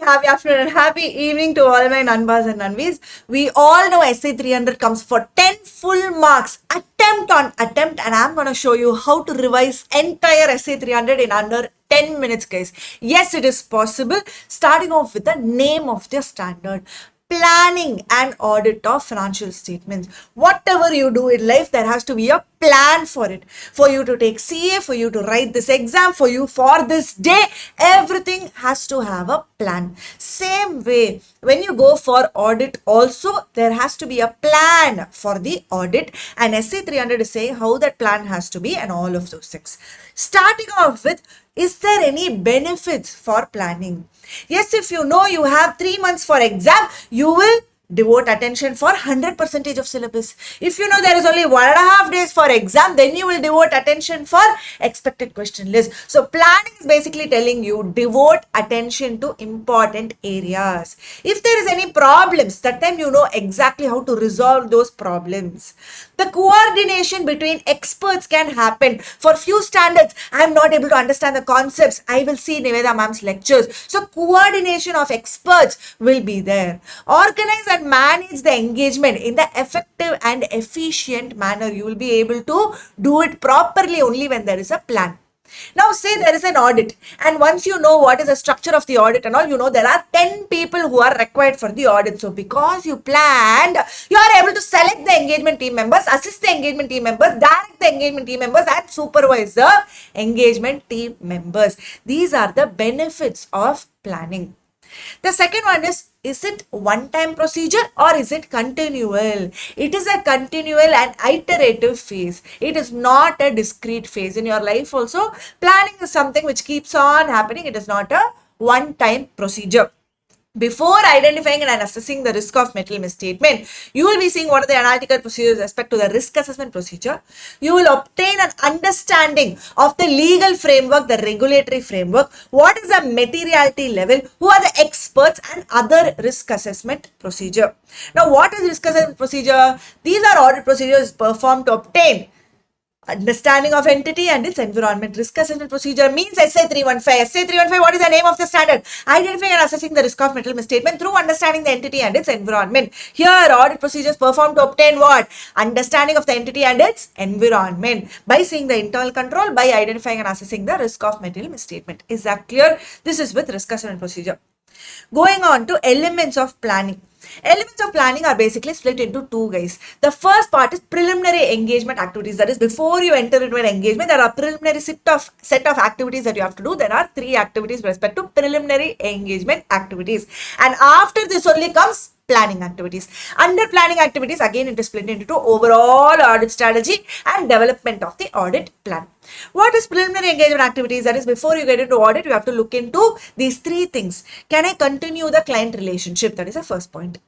happy afternoon, and happy evening to all my Nanbas and Nanvis. We all know SA 300 comes for 10 full marks, attempt on attempt, and I'm going to show you how to revise entire SA 300 in under 10 minutes, guys. Yes, it is possible. Starting off with the name of the standard. Planning and audit of financial statements. Whatever you do in life, there has to be a plan for it. For you to take CA, for you to write this exam, for this day, everything has to have a plan. Same way, when you go for audit also, there has to be a plan for the audit, and SA 300 is saying how that plan has to be and all of those things. Starting off with, is there any benefits for planning? Yes, if you know you have 3 months for exam, you will devote attention for 100% of syllabus. If you know there is only 1.5 days for exam, then you will devote attention for expected question list. So planning is basically telling you devote attention to important areas. If there is any problems, that time you know exactly how to resolve those problems. The coordination between experts can happen. For few standards, I am not able to understand the concepts. I will see Niveda ma'am's lectures. So coordination of experts will be there. Organize and manage the engagement in the effective and efficient manner. You will be able to do it properly only when there is a plan. Now say there is an audit, and once you know what is the structure of the audit and all, you know there are 10 people who are required for the audit. So because you planned, you are able to select the engagement team members, assist the engagement team members, direct the engagement team members, and supervise the engagement team members. These are the benefits of planning. The second one is it one-time procedure or is it continual? It is a continual and iterative phase. It is not a discrete phase. In your life also, planning is something which keeps on happening. It is not a one-time procedure. Before identifying and assessing the risk of metal misstatement, you will be seeing what are the analytical procedures with respect to the risk assessment procedure. You will obtain an understanding of the legal framework, the regulatory framework, what is the materiality level, who are the experts, and other risk assessment procedure. Now, what is risk assessment procedure? These are audit procedures performed to obtain understanding of entity and its environment. Risk assessment procedure means SA 315. SA 315, what is the name of the standard? Identifying and assessing the risk of metal misstatement through understanding the entity and its environment. Here, audit procedures performed to obtain what? Understanding of the entity and its environment by seeing the internal control, by identifying and assessing the risk of metal misstatement. Is that clear? This is with risk assessment procedure. Going on to elements of planning. Elements of planning are basically split into two, guys. The first part is preliminary engagement activities. That is, before you enter into an engagement, there are preliminary set of activities that you have to do. There are 3 activities with respect to preliminary engagement activities. And after this only comes planning activities. Under planning activities, again it is split into two: overall audit strategy and development of the audit plan. What is preliminary engagement activities? That is, before you get into audit, you have to look into these 3 things. Can I continue the client relationship? That is the first point.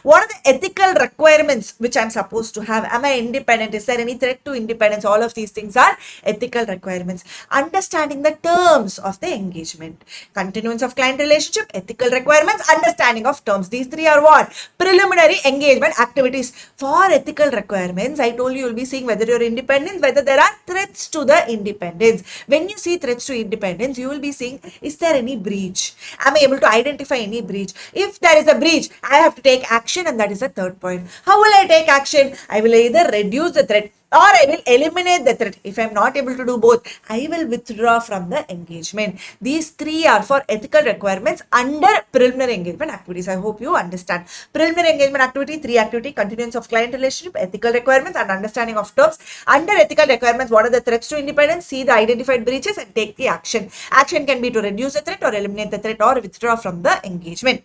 What are the ethical requirements which I'm supposed to have? Am I independent? Is there any threat to independence? All of these things are ethical requirements. Understanding the terms of the engagement. Continuance of client relationship, ethical requirements, understanding of terms. These 3 are what? Preliminary engagement activities. For ethical requirements, I told you will be seeing whether you're independent, whether there are threats to the independence. When you see threats to independence, you will be seeing, is there any breach? Am I able to identify any breach? If there is a breach, I have to take action, and that is the third point. How will I take action? I will either reduce the threat or I will eliminate the threat. If I am not able to do both, I will withdraw from the engagement. These 3 are for ethical requirements under preliminary engagement activities. I hope you understand. Preliminary engagement activity, 3 activity: continuance of client relationship, ethical requirements, and understanding of terms. Under ethical requirements, what are the threats to independence? See the identified breaches and take the action. Action can be to reduce the threat or eliminate the threat or withdraw from the engagement.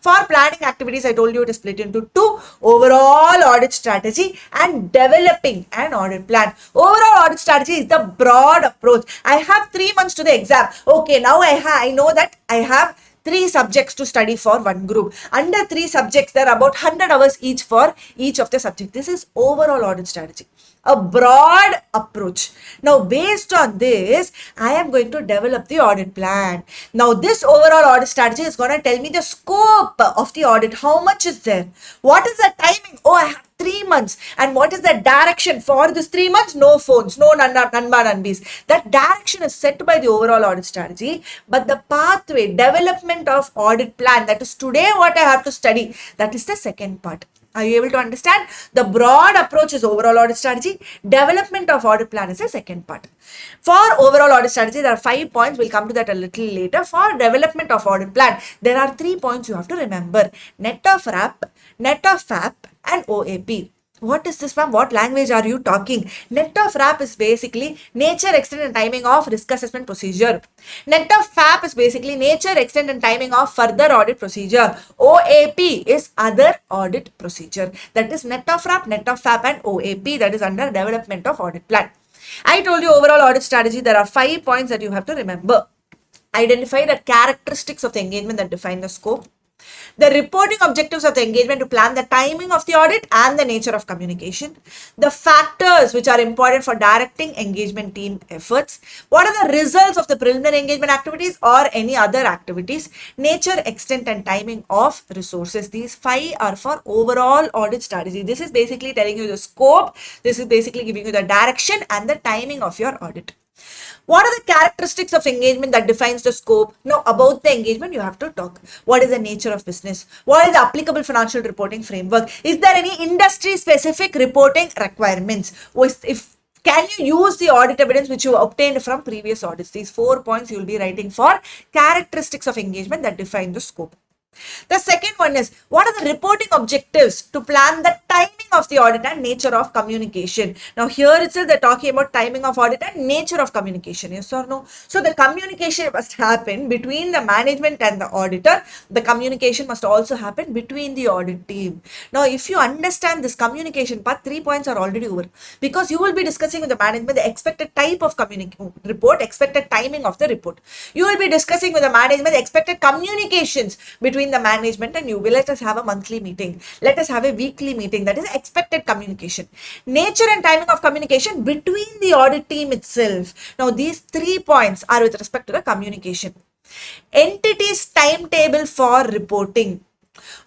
For planning activities, I told you it is split into 2: overall audit strategy and developing an audit plan. Overall audit strategy is the broad approach. I have 3 months to the exam. Okay, now I know that I have 3 subjects to study for one group. Under 3 subjects, there are about 100 hours each for each of the subjects. This is overall audit strategy. a broad approach. Now, based on this, I am going to develop the audit plan. Now, this overall audit strategy is going to tell me the scope of the audit. How much is there? What is the timing? Oh, I have 3 months. And what is the direction for this 3 months? No phones, no nanbis. That direction is set by the overall audit strategy. But the pathway, development of audit plan, that is today what I have to study. That is the second part. Are you able to understand? The broad approach is overall audit strategy. Development of audit plan is the second part. For overall audit strategy, there are 5 points. We'll come to that a little later. For development of audit plan, there are 3 points you have to remember. Net of RAP, net of FAP, and OAP. What is this, ma'am? What language are you talking? Net of RAP is basically nature, extent, and timing of risk assessment procedure. Net of FAP is basically nature, extent, and timing of further audit procedure. OAP is other audit procedure. That is net of RAP, net of FAP, and OAP. That is under development of audit plan. I told you overall audit strategy, there are 5 points that you have to remember. Identify the characteristics of the engagement that define the scope. The reporting objectives of the engagement to plan the timing of the audit and the nature of communication. The factors which are important for directing engagement team efforts. What are the results of the preliminary engagement activities or any other activities? Nature, extent, and timing of resources. These 5 are for overall audit strategy. This is basically telling you the scope. This is basically giving you the direction and the timing of your audit. What are the characteristics of engagement that defines the scope? Now, about the engagement, you have to talk. What is the nature of business? What is the applicable financial reporting framework? Is there any industry-specific reporting requirements? Can you use the audit evidence which you obtained from previous audits? These 4 points you will be writing for characteristics of engagement that define the scope. The second one is, what are the reporting objectives to plan the timing of the audit and nature of communication? Now here itself they're talking about timing of audit and nature of communication, yes or no? So the communication must happen between the management and the auditor. The communication must also happen between the audit team. Now if you understand this communication part, 3 points are already over, because you will be discussing with the management the expected type of report, expected timing of the report. You will be discussing with the management the expected communications between the management and you. Let us have a monthly meeting. Let us have a weekly meeting. That is expected communication. Nature and timing of communication between the audit team itself. Now, these 3 points are with respect to the communication. Entities timetable for reporting.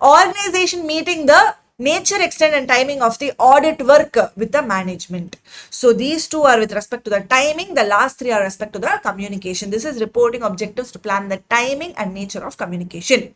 Organization meeting the nature, extent, and timing of the audit work with the management. So these 2 are with respect to the timing. The last 3 are with respect to the communication. This is reporting objectives to plan the timing and nature of communication.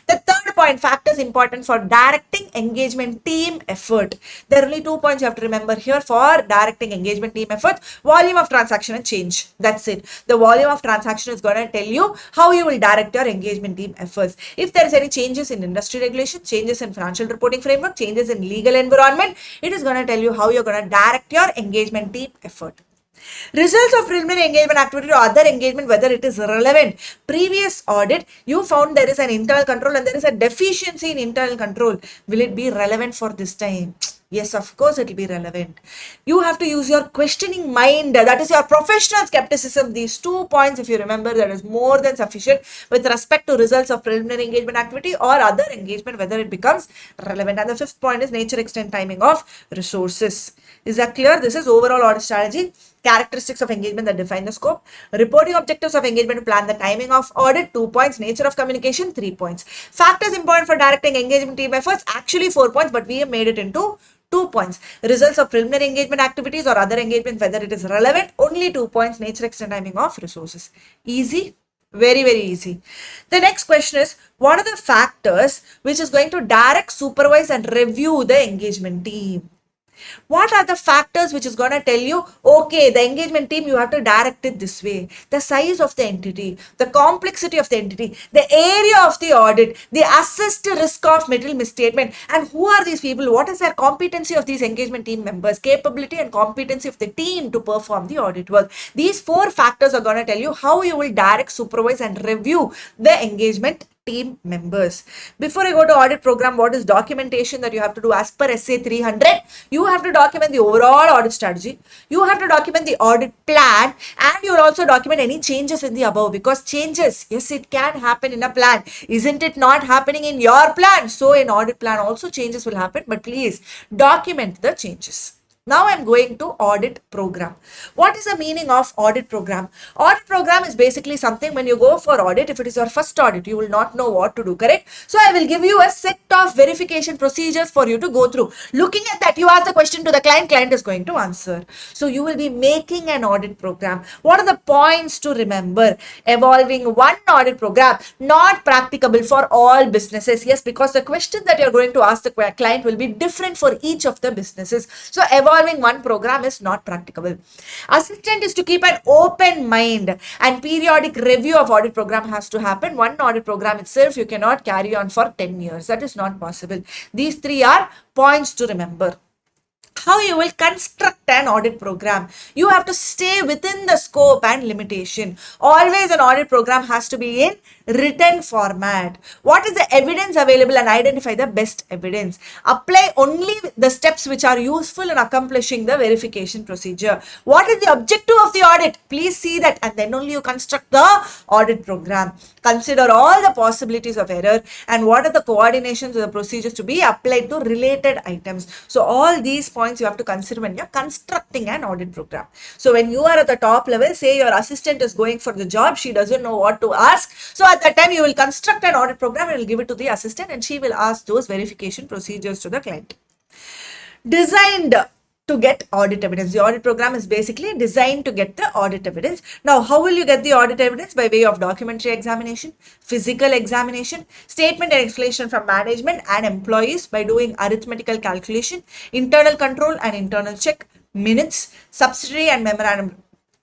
The third point, factors important for directing engagement team effort. There are only 2 points you have to remember here for directing engagement team effort. Volume of transaction and change. That's it. The volume of transaction is going to tell you how you will direct your engagement team efforts. If there is any changes in industry regulation, changes in financial reporting framework, changes in legal environment, it is going to tell you how you're going to direct your engagement team effort. Results of preliminary engagement activity or other engagement, whether it is relevant. Previous audit, you found there is an internal control and there is a deficiency in internal control. Will it be relevant for this time? Yes, of course it will be relevant. You have to use your questioning mind. That is your professional skepticism. These 2 points, if you remember, that is more than sufficient with respect to results of preliminary engagement activity or other engagement, whether it becomes relevant. And the 5th point is nature, extent, timing of resources. Is that clear? This is overall audit strategy. Characteristics of engagement that define the scope. Reporting objectives of engagement to plan the timing of audit, 2 points. Nature of communication, 3 points. Factors important for directing engagement team efforts, actually 4 points, but we have made it into 2 points. Results of preliminary engagement activities or other engagement, whether it is relevant, only 2 points. Nature, extent, timing of resources. Easy. Very, very easy. The next question is, what are the factors which is going to direct, supervise, and review the engagement team? What are the factors which is going to tell you, okay, the engagement team, you have to direct it this way? The size of the entity, the complexity of the entity, the area of the audit, the assessed risk of material misstatement, and who are these people? What is their competency of these engagement team members, capability and competency of the team to perform the audit work? These 4 factors are going to tell you how you will direct, supervise, and review the engagement team members. Before I go to audit program, what is documentation that you have to do as per SA 300? You have to document the overall audit strategy. You have to document the audit plan, and you will also document any changes in the above, because changes, yes, it can happen in a plan. Isn't it not happening in your plan? So in audit plan also changes will happen, but please document the changes. Now I'm going to audit program. What is the meaning of audit program? Audit program is basically something when you go for audit, if it is your first audit, you will not know what to do, correct? So I will give you a set of verification procedures for you to go through. Looking at that, you ask the question to the client is going to answer. So you will be making an audit program. What are the points to remember? Evolving one audit program, not practicable for all businesses. Yes, because the question that you're going to ask the client will be different for each of the businesses. So evolving one program is not practicable. Assistant is to keep an open mind, and periodic review of audit program has to happen. One audit program itself you cannot carry on for 10 years. That is not possible. These three are points to remember. How you will construct an audit program. You have to stay within the scope and limitation. Always an audit program has to be in written format. What is the evidence available and identify the best evidence. Apply only the steps which are useful in accomplishing the verification procedure. What is the objective of the audit? Please see that, and then only you construct the audit program. Consider all the possibilities of error and what are the coordinations of the procedures to be applied to related items. So all these points you have to consider when you're constructing an audit program. So when you are at the top level, say your assistant is going for the job, she doesn't know what to ask. So at that time you will construct an audit program and will give it to the assistant, and she will ask those verification procedures to the client. Designed to get audit evidence. The audit program is basically designed to get the audit evidence. Now, how will you get the audit evidence? By way of documentary examination, physical examination, statement and explanation from management and employees by doing arithmetical calculation, internal control and internal check, minutes, subsidiary and memorandum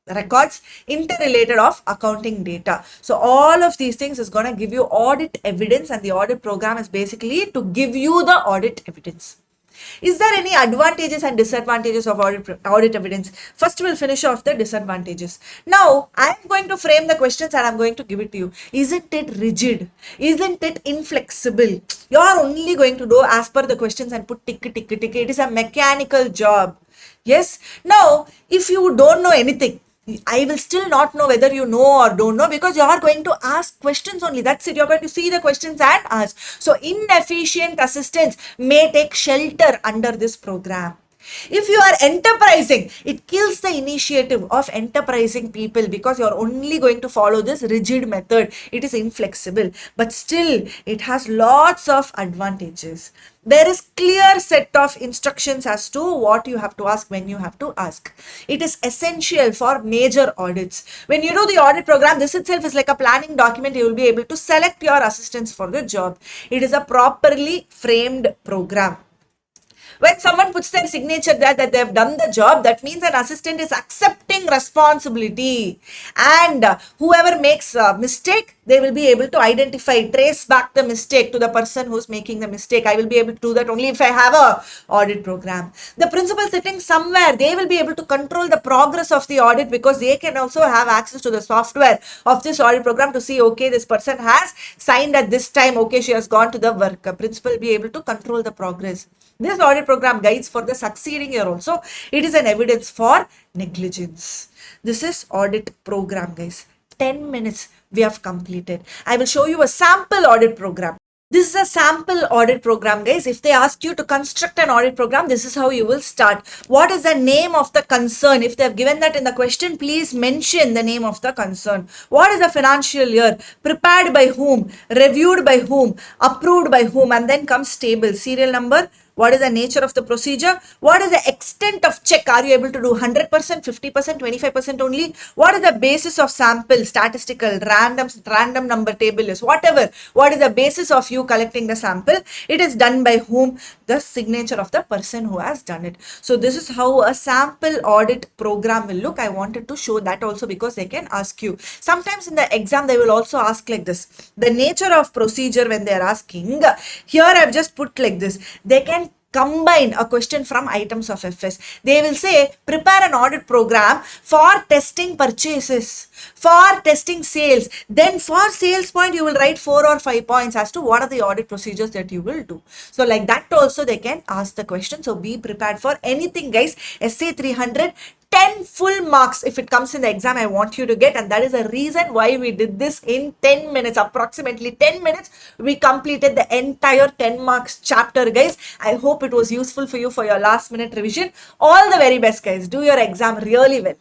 records, interrelated of accounting data. So all of these things is going to give you audit evidence, and the audit program is basically to give you the audit evidence. Is there any advantages and disadvantages of audit evidence? First, we'll finish off the disadvantages. Now, I'm going to frame the questions and I'm going to give it to you. Isn't it rigid? Isn't it inflexible? You are only going to do as per the questions and put tick, tick, tick. It is a mechanical job. Yes. Now, if you don't know anything, I will still not know whether you know or don't know, because you are going to ask questions only. That's it. You're going to see the questions and ask. So inefficient assistance may take shelter under this program. If you are enterprising, it kills the initiative of enterprising people, because you are only going to follow this rigid method. It is inflexible, but still it has lots of advantages. There is clear set of instructions as to what you have to ask, when you have to ask. It is essential for major audits. When you do the audit program, this itself is like a planning document. You will be able to select your assistants for the job. It is a properly framed program. When someone puts their signature there that they have done the job, that means an assistant is accepting responsibility. And whoever makes a mistake, they will be able to identify, trace back the mistake to the person who's making the mistake. I will be able to do that only if I have a audit program. The principal sitting somewhere, they will be able to control the progress of the audit, because they can also have access to the software of this audit program to see, okay, this person has signed at this time, okay, she has gone to the work. A principal will be able to control the progress. This audit program guides for the succeeding year also. It is an evidence for negligence. This is audit program, guys. 10 minutes we have completed. I will show you a sample audit program. This is a sample audit program, guys. If they ask you to construct an audit program, this is how you will start. What is the name of the concern? If they have given that in the question, please mention the name of the concern. What is the financial year? Prepared by whom? Reviewed by whom? Approved by whom? And then comes table, serial number. What is the nature of the procedure? What is the extent of check? Are you able to do 100%, 50%, 25% only? What is the basis of sample, statistical, random number table is, whatever. What is the basis of you collecting the sample? It is done by whom? The signature of the person who has done it. So this is how a sample audit program will look. I wanted to show that also because they can ask you. Sometimes in the exam, they will also ask like this. The nature of procedure when they are asking, here I've just put like this. They can combine a question from items of FS. They will say, prepare an audit program for testing purchases, for testing sales. Then for sales point, you will write 4 or 5 points as to what are the audit procedures that you will do. So like that also they can ask the question. So be prepared for anything, guys. SA 300, 10 full marks if it comes in the exam. I want you to get, and that is the reason why we did this in 10 minutes, approximately 10 minutes. We completed the entire 10 marks chapter, guys. I hope it was useful for you for your last minute revision. All the very best, guys. Do your exam really well.